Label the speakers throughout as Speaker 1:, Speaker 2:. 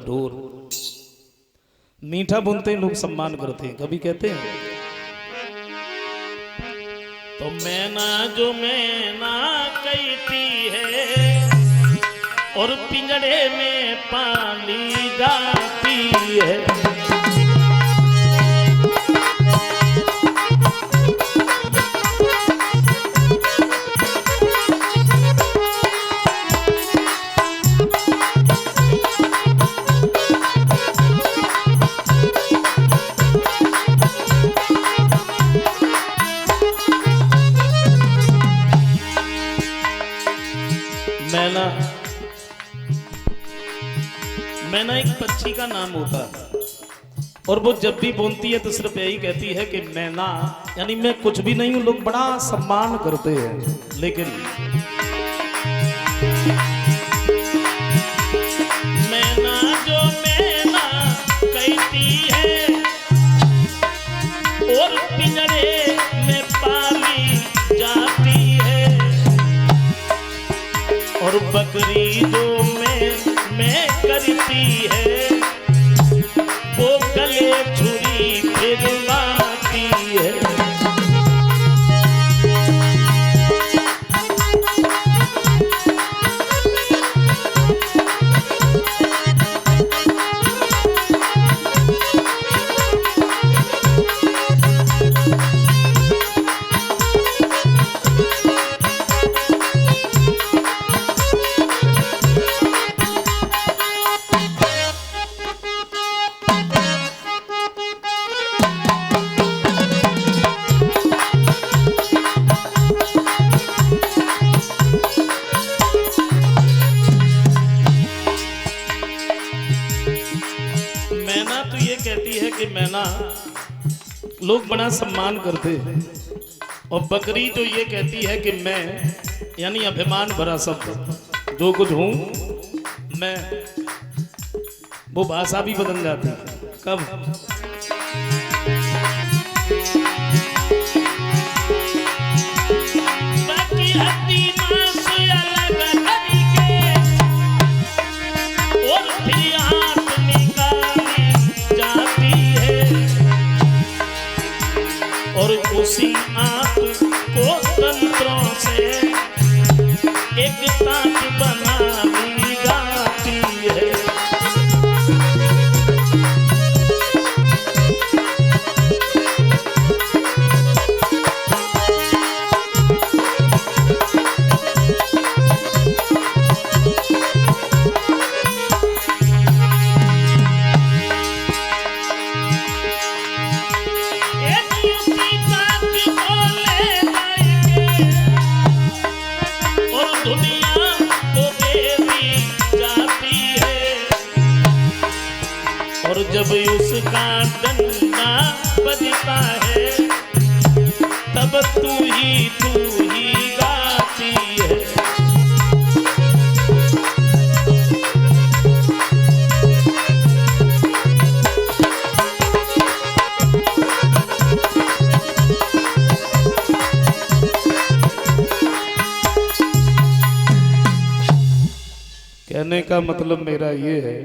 Speaker 1: ढोर। मीठा बोलते हैं लोग सम्मान करते हैं, कभी कहते हैं तो मैना जो मैना कहती है और पिंजड़े में पाली जाती है। मैना एक पक्षी का नाम होता है और वो जब भी बोलती है तो सिर्फ यही कहती है कि मैना, यानी मैं कुछ भी नहीं हूं। लोग बड़ा सम्मान करते हैं, लेकिन मैना जो मैना कहती है और पिंजरे में पाली जाती है, और बकरी जो मैं करती है वो गले छुरी फिरवाती है। मैना लोग बड़ा सम्मान करते हैं, और बकरी जो ये कहती है कि मैं, यानी अभिमान भरा शब्द, जो कुछ हूं मैं, वो भाषा भी बदल जाती है। कब? उसी आंख को तंत्रों से एक ताक बना ली जाती है। और जब उसका डंडा बजता है तब तू ही गाती है। कहने का मतलब मेरा ये है,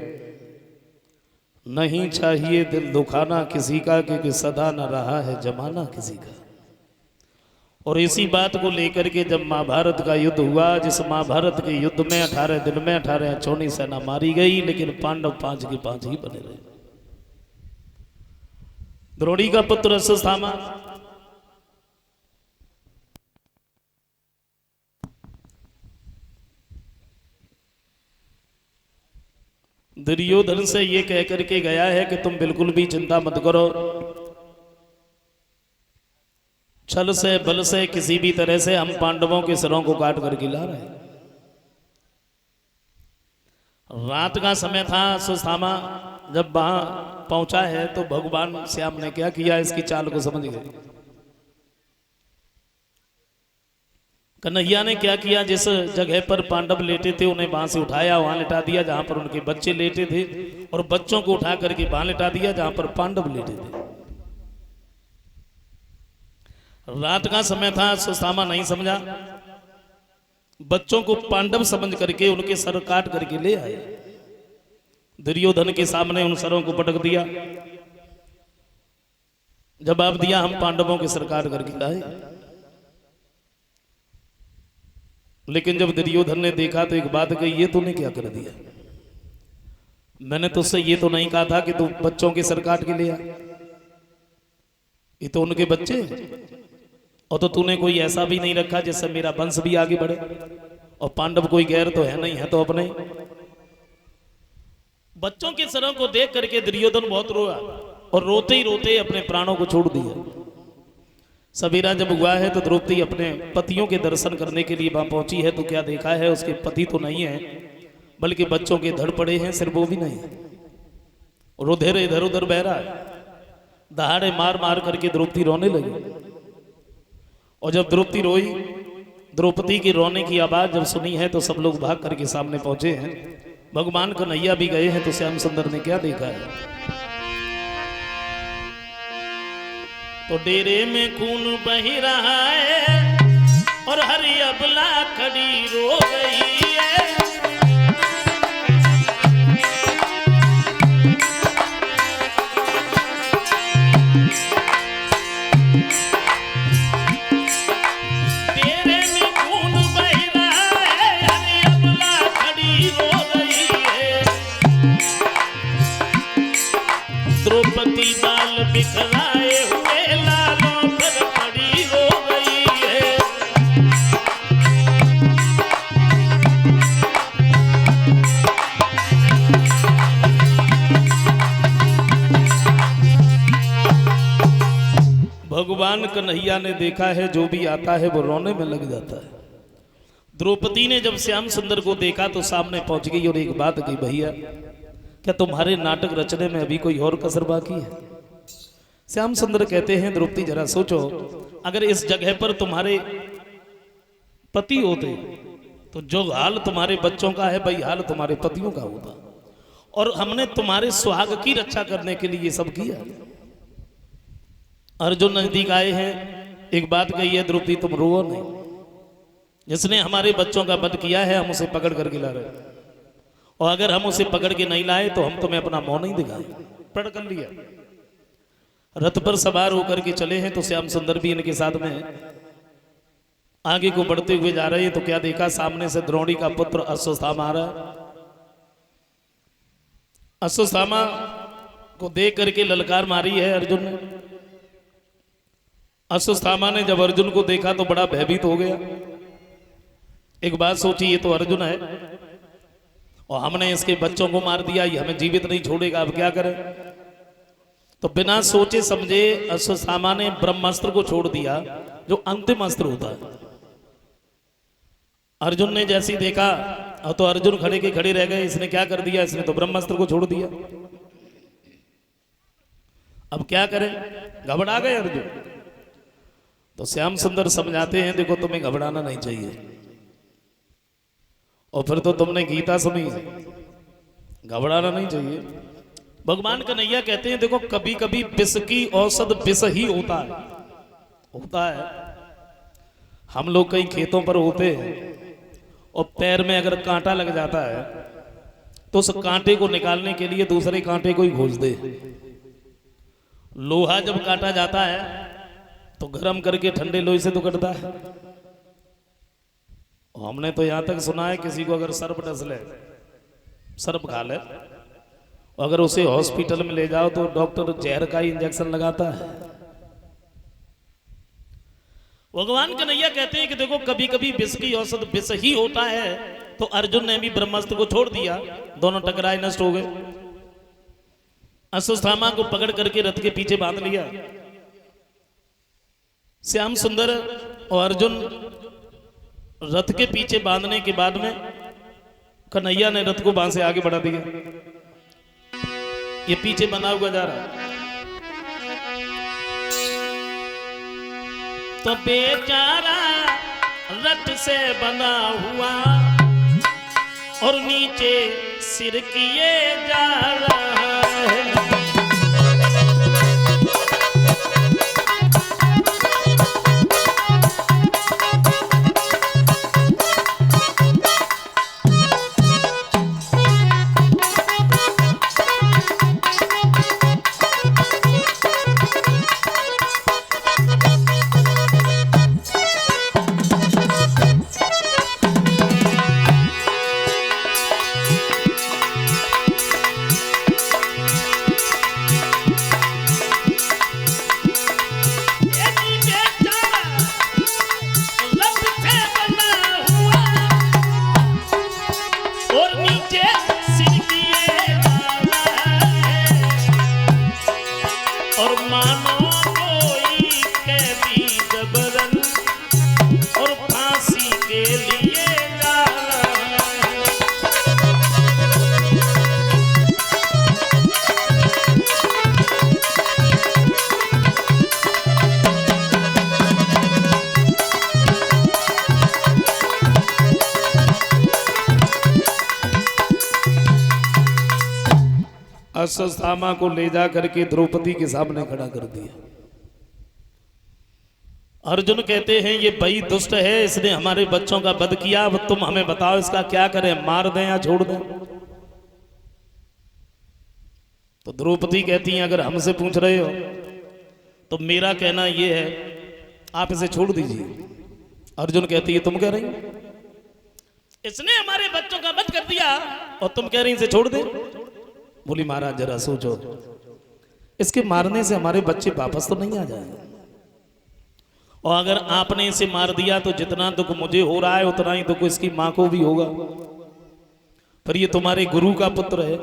Speaker 1: नहीं चाहिए दिल दुखाना किसी का, क्योंकि सदा न रहा है जमाना किसी का। और इसी बात को लेकर के जब महाभारत का युद्ध हुआ, जिस महाभारत के युद्ध में 18 दिन में 18 अक्षौणी सेना मारी गई, लेकिन पांडव 5 के 5 ही बने रहे। द्रोणी का पुत्र अश्वत्थामा, दुर्योधन से ये कह करके गया है कि तुम बिल्कुल भी चिंता मत करो, छल से बल से किसी भी तरह से हम पांडवों के सिरों को काट करके ला रहे हैं। रात का समय था, अश्वत्थामा जब वहां पहुंचा है तो भगवान श्याम ने क्या किया, इसकी चाल को समझ गए। कन्हैया ने क्या किया, जिस जगह पर पांडव लेटे थे उन्हें वहां से उठाया, वहां लिटा दिया जहां पर उनके बच्चे लेटे थे, और बच्चों को उठा करके वहां लिटा दिया जहां पर पांडव लेटे थे। रात का समय था, अश्वत्थामा नहीं समझा, बच्चों को पांडव समझ करके उनके सर काट करके ले आए। दुर्योधन के सामने उन सरों को पटक दिया। जवाब दिया हम पांडवों की सरकार करके लाए। लेकिन जब दुर्योधन ने देखा तो एक बात कही, ये तूने क्या कर दिया? मैंने तुझसे ये तो नहीं कहा था कि तू बच्चों की सरकार के लिए आ, ये तो उनके बच्चे। और तो तूने कोई ऐसा भी नहीं रखा जिससे मेरा वंश भी आगे बढ़े, और पांडव कोई गैर तो है नहीं, है तो अपने। बच्चों के सरों को देख करके दुर्योधन बहुत रोया और रोते ही रोते अपने प्राणों को छोड़ दिया। सवेरा जब हुआ है तो द्रौपदी अपने पतियों के दर्शन करने के लिए वहां पहुंची है, तो क्या देखा है, उसके पति तो नहीं है बल्कि बच्चों के धड़ पड़े हैं, सिर्फ वो भी नहीं, रुधिर इधर उधर बह रहा है। दहाड़े मार मार करके द्रौपदी रोने लगी। और जब द्रौपदी रोई, द्रौपदी की रोने की आवाज जब सुनी है तो सब लोग भाग करके सामने पहुंचे हैं। भगवान कन्हैया भी गए हैं। तो श्याम सुंदर ने क्या देखा है, तो डेरे में खून बही रहा है और हरी अबला खड़ी रो गई है। डेरे में खून बही रहा है, हरी अबला खड़ी रो गई है। द्रौपदी बाल बिखराए भगवान कन्हैया ने देखा है, जो भी आता है वो रोने में लग जाता है। द्रौपदी ने जब श्याम सुंदर को देखा तो सामने पहुंच गई और एक बात कही, भैया क्या तुम्हारे नाटक रचने में अभी कोई और कसर बाकी है? श्याम सुंदर कहते हैं, द्रौपदी जरा सोचो, अगर इस जगह पर तुम्हारे पति होते तो जो हाल तुम्हारे बच्चों का है वही हाल तुम्हारे पतियों का होता, और हमने तुम्हारे सुहाग की रक्षा करने के लिए ये सब किया। अर्जुन नजदीक आए हैं, एक बात कही है, द्रौपदी तुम रो नहीं, जिसने हमारे बच्चों का वध किया है हम उसे पकड़ करके ला रहे, और अगर हम उसे पकड़ के नहीं लाए तो हम तुम्हें अपना मुंह नहीं दिखाए। पकड़ कर लिया, रथ पर सवार होकर के चले हैं। तो श्याम सुंदर भी इनके साथ में आगे को बढ़ते हुए जा रहे हैं। तो क्या देखा, सामने से द्रोणी का पुत्र अश्वत्थामा आ रहा है। अश्वत्थामा को देख करके ललकार मारी है अर्जुन ने। अश्वत्थामा ने जब अर्जुन को देखा तो बड़ा भयभीत हो गया। एक बात सोची, ये तो अर्जुन है और हमने इसके बच्चों को मार दिया, ये हमें जीवित नहीं छोड़ेगा, अब क्या करें? तो बिना सोचे समझे अश्वत्थामा ने ब्रह्मास्त्र को छोड़ दिया, जो अंतिम अस्त्र होता है। अर्जुन ने जैसे ही देखा तो अर्जुन खड़े के खड़े रह गए, इसने क्या कर दिया, इसने तो ब्रह्मास्त्र को छोड़ दिया, अब क्या करें? घबरा गए अर्जुन। तो श्याम सुंदर समझाते हैं, देखो तुम्हें घबराना नहीं चाहिए, और फिर तो तुमने गीता सुनी, घबराना नहीं चाहिए। भगवान कन्हैया कहते हैं, देखो कभी कभी विष की औषध विष ही होता है। हम लोग कई खेतों पर होते हैं और पैर में अगर कांटा लग जाता है तो उस कांटे को निकालने के लिए दूसरे कांटे को ही खोज दे। लोहा जब काटा जाता है तो गर्म करके ठंडे लोहे से तो कटता है। हमने तो यहां तक सुना है, किसी को अगर सर्प डस ले, सर्प खा ले, अगर उसे हॉस्पिटल में ले जाओ तो डॉक्टर जहर का ही इंजेक्शन लगाता है। भगवान कन्हैया कहते हैं कि देखो कभी कभी विष की औषध विष ही होता है। तो अर्जुन ने भी ब्रह्मास्त्र को छोड़ दिया, दोनों टकराए नष्ट हो गए। अश्वत्थामा को पकड़ करके रथ के पीछे बांध लिया। श्याम सुंदर और अर्जुन रथ के पीछे बांधने के बाद में कन्हैया ने रथ को बांध से आगे बढ़ा दिया। ये पीछे बना हुआ जा रहा है। तो बेचारा रथ से बना हुआ और नीचे सिर किए जा रहा है। अश्वत्थामा को ले जा करके द्रौपदी के सामने खड़ा कर दिया। अर्जुन कहते हैं ये बड़ी दुष्ट है, इसने हमारे बच्चों का वध किया, अब तुम हमें बताओ इसका क्या करें, मार दें या छोड़ दें। तो द्रौपदी कहती हैं अगर हमसे पूछ रहे हो तो मेरा कहना ये है आप इसे छोड़ दीजिए। अर्जुन कहती है तुम कह रही हो इसने हमारे बच्चों का वध कर दिया और तुम कह रही इसे छोड़ दे। बोली महाराज जरा सोचो, इसके मारने से हमारे बच्चे वापस तो नहीं आ जाएंगे, और अगर आपने इसे मार दिया तो जितना दुख मुझे हो रहा है उतना ही दुख इसकी मां को भी होगा, पर ये तुम्हारे गुरु का पुत्र है,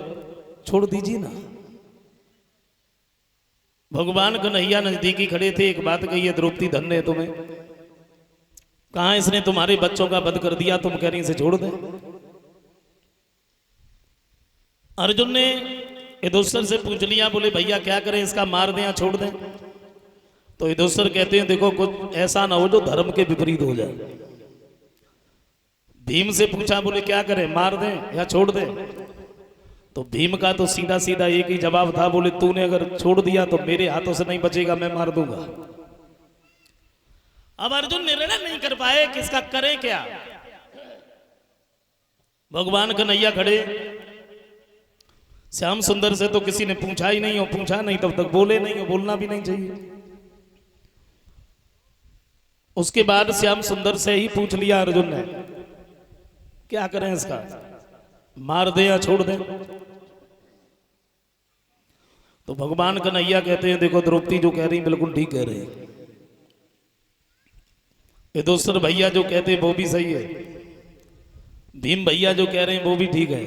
Speaker 1: छोड़ दीजिए ना। भगवान कन्हैया नजदीकी खड़े थे, एक बात कही है द्रौपदी धन्य है तुम्हें, कहां इसने तुम्हारे बच्चों का वध कर दिया, तुम कह रही इसे छोड़ दे। अर्जुन ने युधिष्ठिर से पूछ लिया, बोले भैया क्या करें, इसका मार दें या छोड़ दें। तो युधिष्ठिर कहते हैं देखो कुछ ऐसा ना हो जो धर्म के विपरीत हो जाए। भीम से पूछा, बोले क्या करें, मार दें या छोड़ दें। तो भीम का तो सीधा सीधा एक ही जवाब था, बोले तूने अगर छोड़ दिया तो मेरे हाथों से नहीं बचेगा, मैं मार दूंगा। अब अर्जुन निर्णय नहीं कर पाए कि इसका करें क्या। भगवान कन्हैया खड़े, श्याम सुंदर से तो किसी ने पूछा ही नहीं, हो पूछा नहीं तब तक बोले नहीं, हो बोलना भी नहीं चाहिए। उसके बाद श्याम सुंदर से ही पूछ लिया अर्जुन ने, क्या करें इसका, मार दे या छोड़ दे। तो भगवान कन्हैया कहते हैं देखो द्रौपदी जो कह रही बिल्कुल ठीक कह रही है, युधिष्ठिर भैया जो कहते हैं वो भी सही है, भीम भैया जो कह रहे हैं वो भी ठीक है,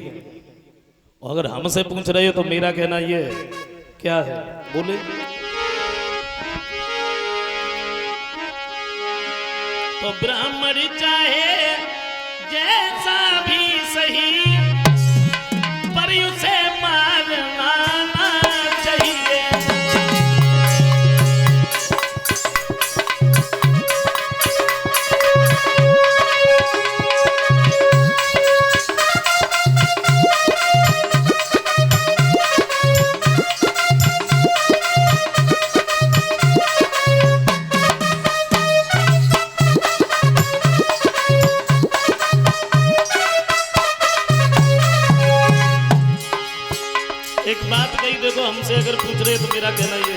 Speaker 1: और अगर हमसे पूछ रहे हो तो मेरा कहना ये है, क्या है बोले। तो ब्राह्मण चाहे जैसा भी सही पर उसे मारना ना चाहिए। एक बात कही देखो, हमसे अगर पूछ रहे तो मेरा कहना ये,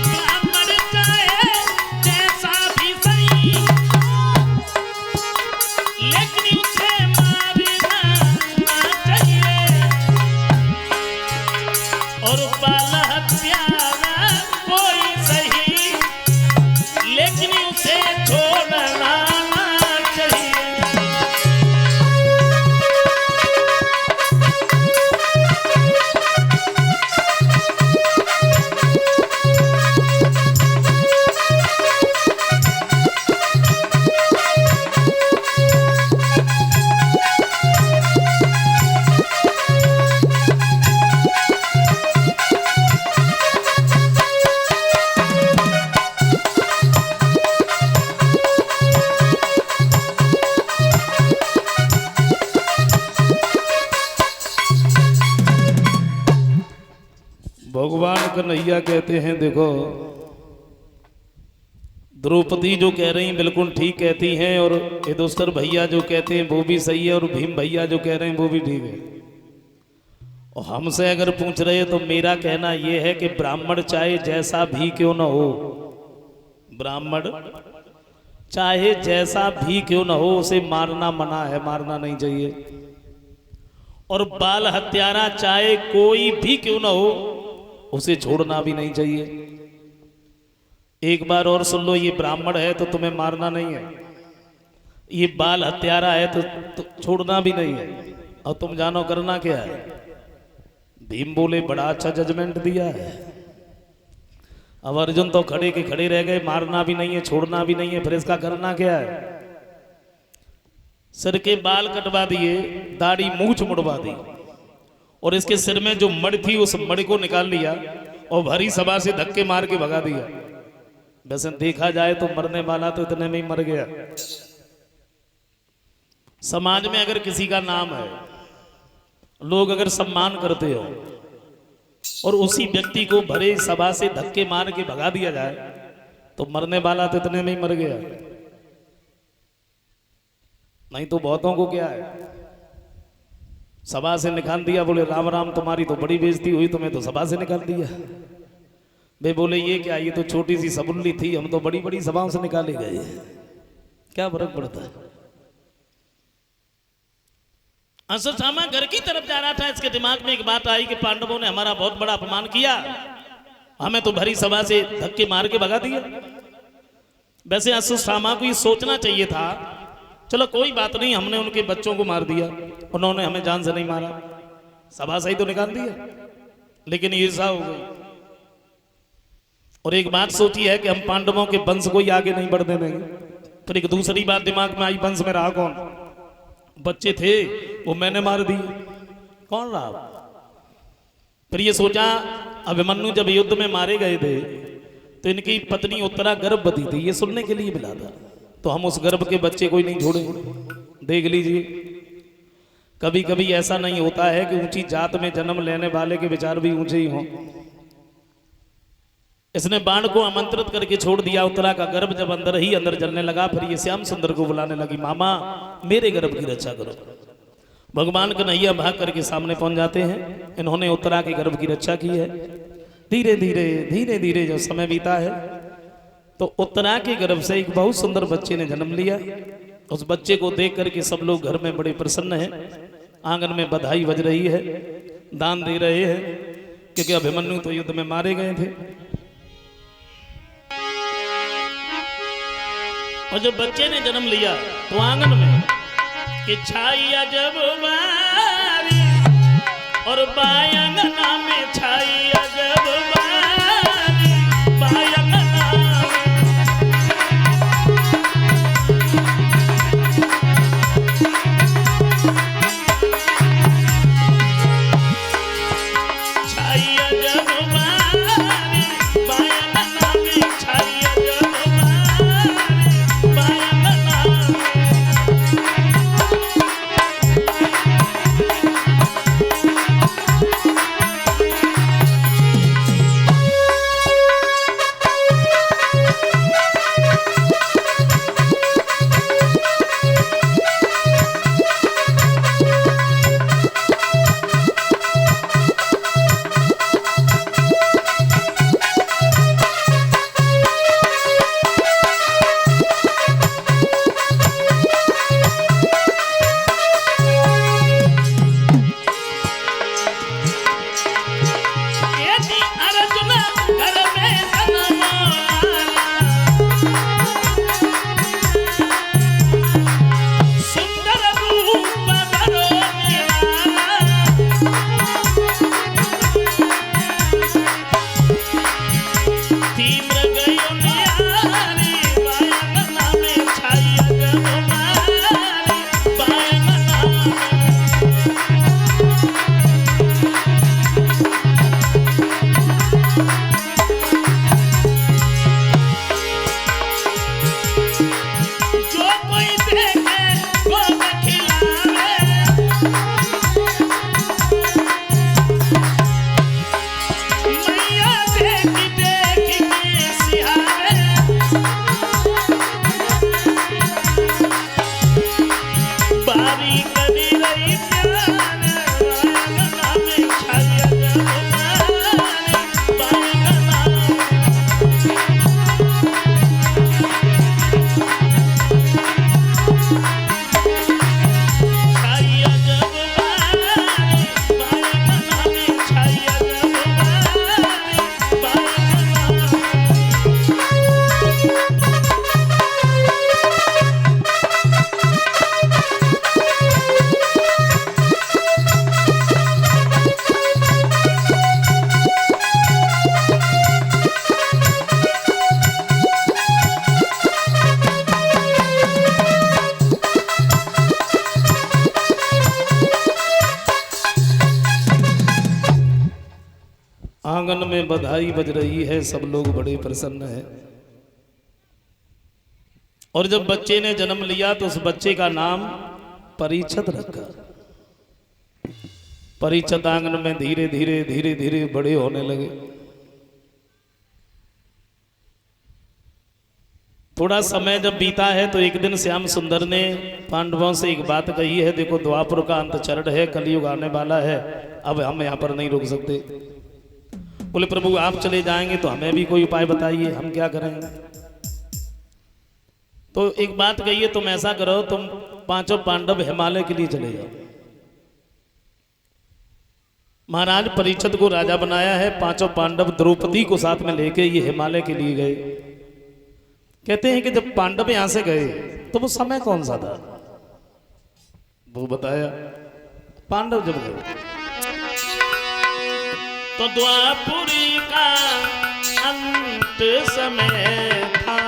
Speaker 1: ब्राह्मण चाहे जैसा भी सही लेकिन उसे मारना ना चाहिए, और बाल हत्यारा कोई सही लेकिन उसे छोड़ना ना चाहिए। भगवान कन्हैया कहते हैं देखो द्रौपदी जो कह रही बिल्कुल ठीक कहती हैं, और युधिष्ठिर भैया जो कहते हैं वो भी सही है, और भीम भैया जो कह रहे हैं वो भी ठीक है। और हमसे अगर पूछ रहे हैं तो मेरा कहना यह है कि ब्राह्मण चाहे जैसा भी क्यों ना हो, ब्राह्मण चाहे जैसा भी क्यों ना हो उसे मारना मना है, मारना नहीं चाहिए। और बाल हत्यारा चाहे कोई भी क्यों ना हो उसे छोड़ना भी नहीं चाहिए। एक बार और सुन लो, ये ब्राह्मण है तो तुम्हें मारना नहीं है, ये बाल हत्यारा है तो छोड़ना भी नहीं है। और तुम जानो करना क्या है। भीम बोले बड़ा अच्छा जजमेंट दिया है। अब अर्जुन तो खड़े के खड़े रह गए, मारना भी नहीं है छोड़ना भी नहीं है, फिर इसका करना क्या है। सिर के बाल कटवा दिए, दाढ़ी मूंछ मुड़वा दी, और इसके सिर में जो मड़ थी उस मड़ को निकाल लिया और भरी सभा से धक्के मार के भगा दिया। वैसे देखा जाए तो मरने वाला तो इतने में ही मर गया। समाज में अगर किसी का नाम है, लोग अगर सम्मान करते हो और उसी व्यक्ति को भरे सभा से धक्के मार के भगा दिया जाए तो मरने वाला तो इतने में ही मर गया, नहीं तो बहुतों को क्या है, सभा से निकाल दिया, बोले राम राम तुम्हारी तो बड़ी बेइज्जती हुई, तुम्हें तो सभा से निकाल दिया। वे बोले ये क्या, ये तो छोटी सी सबुल्ली थी, हम तो बड़ी बड़ी सभाओं से निकाले गए, क्या फर्क पड़ता है। अश्वत्थामा घर की तरफ जा रहा था, इसके दिमाग में एक बात आई कि पांडवों ने हमारा बहुत बड़ा अपमान किया, हमें तो भरी सभा से धक्के मार के भगा दिया। वैसे अश्वत्थामा को ये सोचना चाहिए था, चलो कोई बात नहीं, हमने उनके बच्चों को मार दिया, उन्होंने हमें जान से नहीं मारा, सभा से ही तो निकाल दिया, लेकिन ईर्ष्या हो गई। और एक बात सोची है कि हम पांडवों के वंश को ही आगे नहीं बढ़ने देंगे। फिर एक दूसरी बात दिमाग में आई, वंश में रहा कौन, बच्चे थे वो मैंने मार दिए, कौन रहा। फिर ये सोचा अभिमन्यु जब युद्ध में मारे गए थे तो इनकी पत्नी उत्तरा गर्भवती थी, ये सुनने के लिए मिला था, तो हम उस गर्भ के बच्चे को ही नहीं छोड़ेंगे। देख लीजिए कभी कभी ऐसा नहीं होता है कि ऊंची जात में जन्म लेने वाले के विचार भी ऊंचे ही हों। इसने बाण को आमंत्रित करके छोड़ दिया, उत्तरा का गर्भ जब अंदर ही अंदर जलने लगा, फिर ये श्याम सुंदर को बुलाने लगी, मामा मेरे गर्भ की रक्षा करो। भगवान कन्हैया भाग करके सामने पहुंच जाते हैं, इन्होंने उत्तरा के गर्भ की रक्षा की है। धीरे धीरे धीरे धीरे जब समय बीता है तो उत्तरा के गर्भ से एक बहुत सुंदर बच्चे ने जन्म लिया। उस बच्चे को देख करके सब लोग घर में बड़े प्रसन्न हैं, आंगन में बधाई बज रही है, दान दे रहे हैं, क्योंकि अभिमन्यु तो युद्ध में मारे गए थे। और जब बच्चे ने जन्म लिया तो आंगन में कि छाइया जब बारी और बायंगना में छाइया जब बारी, बायंगना छाइया जब बारी, बायंगना में छाइया जब आंगन में बधाई बज रही है, सब लोग बड़े प्रसन्न हैं। और जब बच्चे ने जन्म लिया तो उस बच्चे का नाम परिषद रखा। परिषद आंगन में धीरे धीरे धीरे धीरे बड़े होने लगे। थोड़ा समय जब बीता है तो एक दिन श्याम सुंदर ने पांडवों से एक बात कही है, देखो द्वापर का अंत चरण है, कलयुग आने वाला है, अब हम यहाँ पर नहीं रुक सकते। बोले प्रभु आप चले जाएंगे तो हमें भी कोई उपाय बताइए, हम क्या करेंगे। तो एक बात कहिए, तुम ऐसा करो, तुम पांचों पांडव हिमालय के लिए चले जाओ। महाराज परीक्षित को राजा बनाया है, पांचों पांडव द्रौपदी को साथ में लेके ये हिमालय के लिए गए। कहते हैं कि जब पांडव यहां से गए तो वो समय कौन सा था, वो बताया। पांडव जब गए तो द्वापुरी का अंत समय था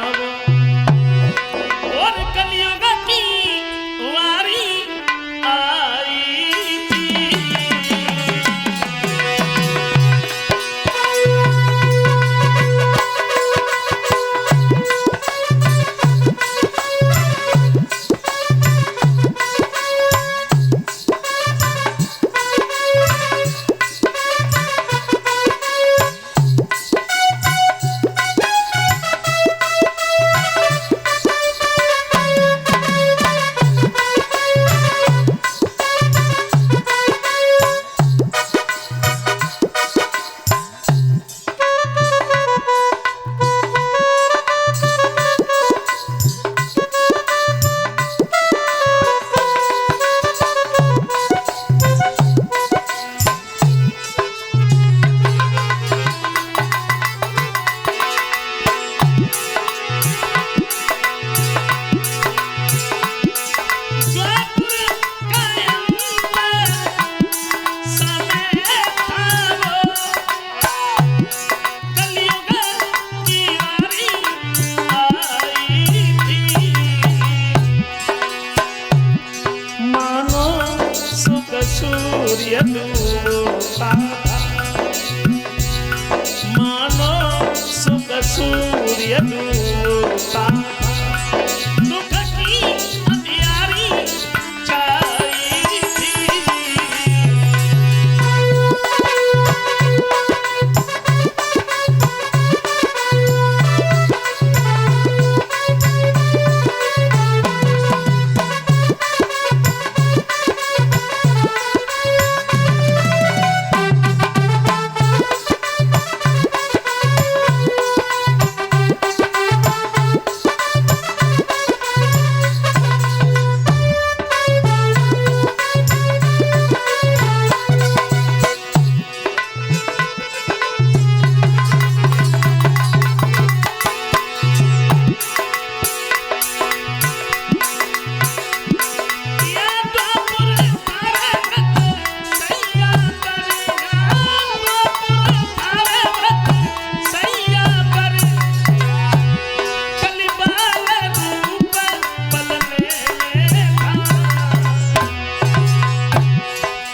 Speaker 1: और कलयुग की वारी आई थी। मानो सुख सूर्य डूबता, दुख की अंधियारी छाई थी।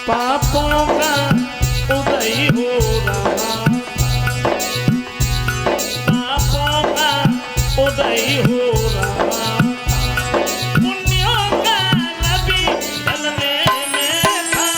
Speaker 1: पापों का उदय हो रहा, पापों का उदय हो रहा, पुण्यों का नबी ढलने में था।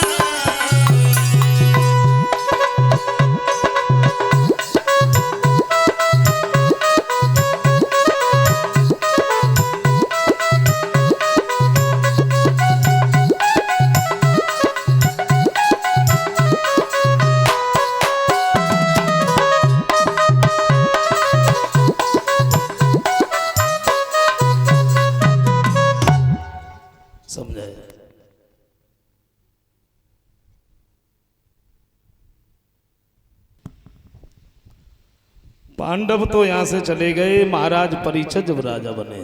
Speaker 1: समझाया। पांडव तो यहां से चले गए, महाराज परीक्षित जब राजा बने।